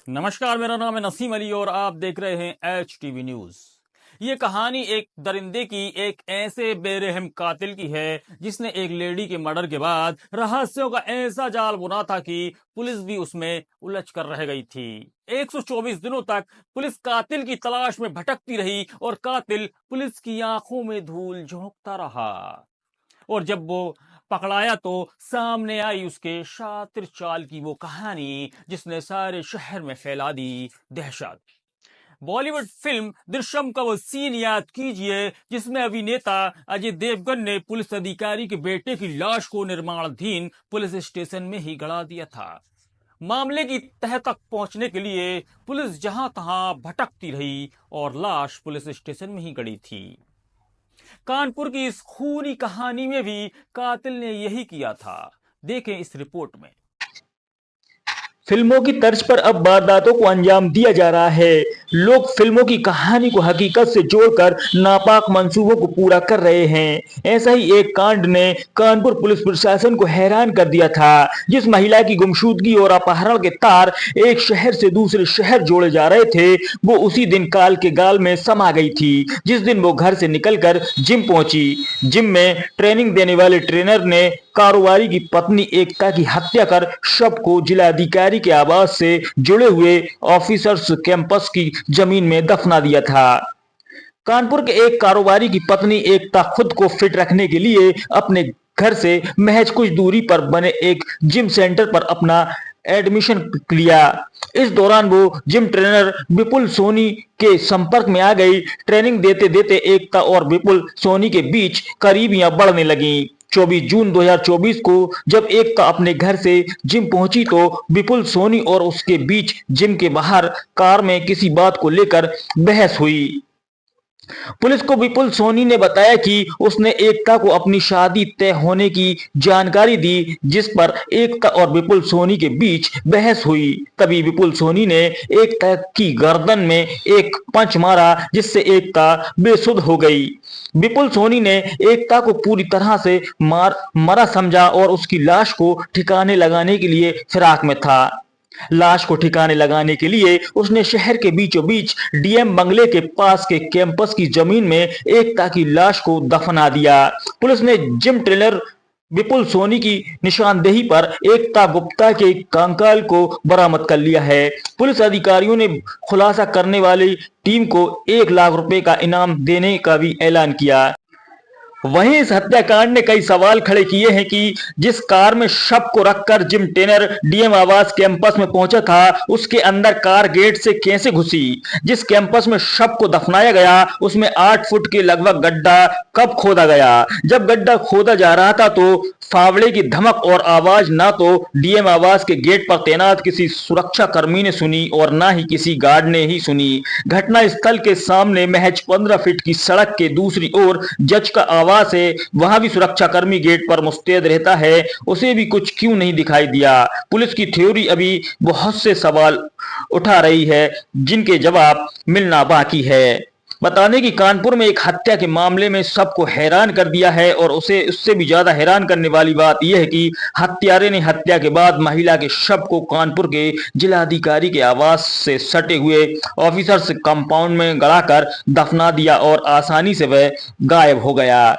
नमस्कार, मेरा नाम है नसीम अली और आप देख रहे हैं HTV न्यूज। ये कहानी एक दरिंदे की, एक ऐसे बेरहम कातिल की है जिसने एक लेडी के मर्डर के बाद रहस्यों का ऐसा जाल बुना था कि पुलिस भी उसमें उलझ कर रह गई थी। 124 दिनों तक पुलिस कातिल की तलाश में भटकती रही और कातिल पुलिस की आंखों में धूल झोंकता रहा। और जब वो पकड़ाया तो सामने आई उसके शातिर चाल की वो कहानी जिसने सारे शहर में फैला दी दहशत। बॉलीवुड फिल्म दृश्यम का वो सीन याद कीजिए जिसमें अभिनेता अजय देवगन ने पुलिस अधिकारी के बेटे की लाश को निर्माणाधीन पुलिस स्टेशन में ही गड़ा दिया था। मामले की तह तक पहुंचने के लिए पुलिस जहां तहां भटकती रही और लाश पुलिस स्टेशन में ही गड़ी थी। कानपुर की इस खूनी कहानी में भी कातिल ने यही किया था। देखें इस रिपोर्ट में। फिल्मों की तर्ज पर अब वारदातों को अंजाम दिया जा रहा है। लोग फिल्मों की कहानी को हकीकत से जोड़कर नापाक मंसूबों को पूरा कर रहे हैं। ऐसा ही एक कांड ने कानपुर पुलिस प्रशासन को हैरान कर दिया था। जिस महिला की गुमशुदगी और अपहरण के तार एक शहर से दूसरे शहर जोड़े जा रहे थे, वो उसी दिन काल के गाल में समा गई थी जिस दिन वो घर से निकलकर जिम पहुंची। जिम में ट्रेनिंग देने वाले ट्रेनर ने कारोबारी की पत्नी एकता की हत्या कर शव को जिलाधिकारी के आवास से जुड़े हुए ऑफिसर्स कैंपस की जमीन में दफना दिया था। कानपुर के एक कारोबारी की पत्नी एकता खुद को फिट रखने के लिए अपने घर से महज कुछ दूरी पर बने एक जिम सेंटर पर अपना एडमिशन लिया। इस दौरान वो जिम ट्रेनर विपुल सोनी के संपर्क में आ गई। ट्रेनिंग देते देते एकता और विपुल सोनी के बीच करीबियां बढ़ने लगी। 24 जून 2024 को जब एकता अपने घर से जिम पहुंची तो विपुल सोनी और उसके बीच जिम के बाहर कार में किसी बात को लेकर बहस हुई। पुलिस को विपुल सोनी ने बताया कि उसने एकता को अपनी शादी तय होने की जानकारी दी, जिस पर एकता और विपुल सोनी के बीच बहस हुई। तभी विपुल सोनी ने एकता की गर्दन में एक पंच मारा जिससे एकता बेसुध हो गई। विपुल सोनी ने एकता को पूरी तरह से मरा समझा और उसकी लाश को ठिकाने लगाने के लिए फिराक में था। लाश को ठिकाने लगाने के लिए उसने शहर के बीचों बीच डीएम बंगले के पास के कैंपस की जमीन में एकता की लाश को दफना दिया। पुलिस ने जिम ट्रेनर विपुल सोनी की निशानदेही पर एकता गुप्ता के कंकाल को बरामद कर लिया है। पुलिस अधिकारियों ने खुलासा करने वाली टीम को 1 लाख रुपए का इनाम देने का भी ऐलान किया। वहीं इस हत्याकांड ने कई सवाल खड़े किए हैं कि जिस कार में शव को रखकर जिम ट्रेनर डीएम आवास कैंपस में पहुंचा था, उसके अंदर कार गेट से कैसे घुसी? जिस कैंपस में शव को दफनाया गया उसमें 8 फुट के लगभग गड्ढा कब खोदा गया? जब गड्ढा खोदा जा रहा था तो फावड़े की धमक और आवाज ना तो डीएम आवास के गेट पर तैनात किसी सुरक्षा कर्मी ने सुनी और ना ही किसी गार्ड ने ही सुनी। घटना स्थल के सामने महज 15 फीट की सड़क के दूसरी ओर जज का आवास है, वहां भी सुरक्षा कर्मी गेट पर मुस्तैद रहता है, उसे भी कुछ क्यों नहीं दिखाई दिया? पुलिस की थ्योरी अभी बहुत से सवाल उठा रही है जिनके जवाब मिलना बाकी है। बता दें कि कानपुर में एक हत्या के मामले में सबको हैरान कर दिया है और उससे भी ज्यादा हैरान करने वाली बात यह है कि हत्यारे ने हत्या के बाद महिला के शव को कानपुर के जिलाधिकारी के आवास से सटे हुए ऑफिसर्स कंपाउंड में गड़ाकर दफना दिया और आसानी से वह गायब हो गया।